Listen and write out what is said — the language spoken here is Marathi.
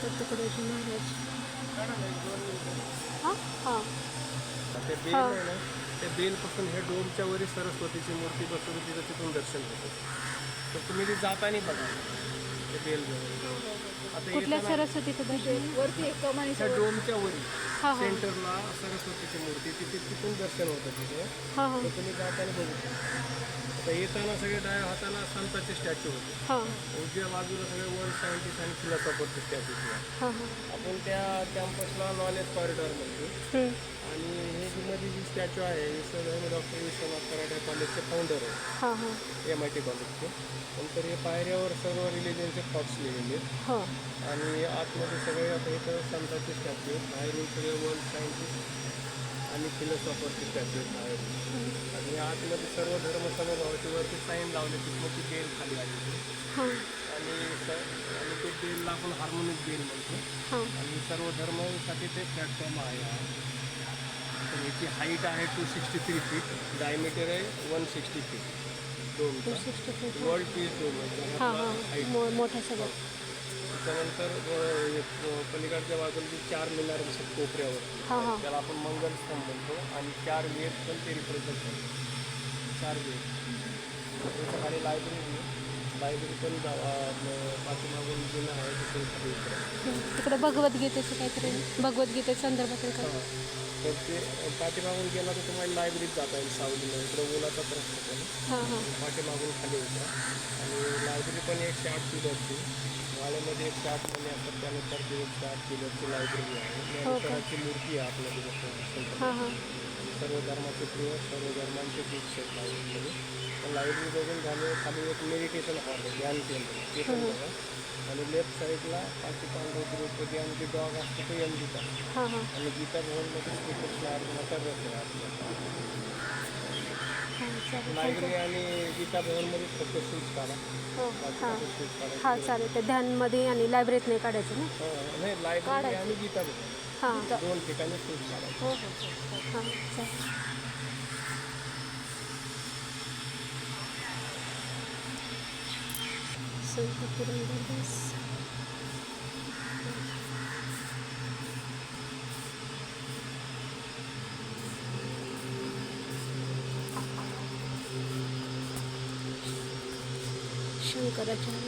संत तुकडोजी महाराज. हां हां ते बेल आहे ना, त्या बेलपासून हे डोमच्या वरी सरस्वतीची मूर्ती बसून तिथून दर्शन होतं. तर तुम्ही ते जाताना बघा ते बेल आता कुठल्या सरस्वतीचं दर्शन? वरती त्या डोमच्या वरी हां हां सेंटरला सरस्वतीची मूर्ती तिथून दर्शन होतं तिथे. हां हां तर तुम्ही जाताना बघू शकता. आता येताना सगळे डाव्या हाताला संताचे स्टॅच्यू होते, हां उजव्या बाजूला सगळे वर्ल्ड सायंटिस्ट आणि फिलॉसॉफरचे स्टॅच्यू होते. हां हां आपण त्या कॅम्पसला नॉलेज कॉरिडॉर म्हणतो. आणि हे जी मध्ये जी स्टॅच्यू आहे डॉक्टर विश्वनाथ कराडे कॉलेजचे फाउंडर आहे, हां हां MIT कॉलेजचे. नंतर हे पायऱ्यावर सर्व रिलिजनचे थॉट्स लिहिलेले आहेत. हो आणि आतमध्ये सगळे आता इथं संतांचे स्टॅच्यू आहेत, बाहेरून सगळे वर्ल्ड सायंटिस्ट आणि फिलॉसॉफरचे स्टॅच्यू आहेत बाहेरून. आणि आतमध्ये सर्व धर्म समभावाची वरती साईन लावले, ती मोठी बेल खाली आली. हां आणि आणि ते बेलला आपण हार्मोनिक बेल म्हणतो. हां आणि सर्व धर्मांसाठी ते प्लॅटफॉर्म आहे हा. तर याची हाईट आहे 263 फीट, डायमीटर आहे 160 फीट. डोमचा 260 feet. वर्ल्ड पीस डोम आहे हां हाईट. हां मोठं सगळं. त्याच्यानंतर पलीकडच्या बाजूला जे 4 मिनार दिसतात कोपऱ्यावर, हां हां त्याला आपण मंगलस्तंभ म्हणतो. आणि 4 वेद पण ते रिप्रेझेंट करतो. 4 वेद. त्याच्या खाली लायब्ररी पण पाठीमागून जुनं आहे तिथे. तिकडे भगवद्गीतेचं काहीतरी भगवद्गीतेच्या संदर्भातील काय? तर ते पाठीमागून गेला तर तुम्हाला लायब्ररीत जाता येईल सावलीला. इकडं ओलाचा प्रश्न पण हां हां पाठीमागून खाली होता. आणि लायब्ररी पण 108 पिलरची. वाड्यामध्ये 108 मणी असतात, त्यानुसार ती 108 पिलरची लायब्ररी आहे. ज्ञानेश्वराची मूर्ती आहे आपल्याकडे बसवली. हां हां सर्व धर्माचे प्रिय, सर्व धर्मांचे बुक्स आहेत लायब्ररीमध्ये. पण लायब्ररी बघून झाले खाली एक मेडिटेशन हॉल आहे, ध्यान केंद्र, ते पण बघा. आणि लेफ्ट साईडला पाठी पांढरे द्रौपदी आणि जे डॉग असतो तो यमगीता. हां हां आणि गीता भवनमध्ये श्रीकृष्ण अर्जुनाचा रथ आहे आपल्याला. चालेल. लायब्ररी आणि गीता भवनमध्ये फक्त शूज काढा. हो हां शूज काढा. हां चालेल. ते ध्यानमध्ये आणि लायब्ररीत नाही काढायचं ना? नाही, लायब्ररी आणि गीता भवन हां 2 ठिकाणी शूज काढा. हो हो हां चालेल. संत पुरंदरदास. शंकराचार्य.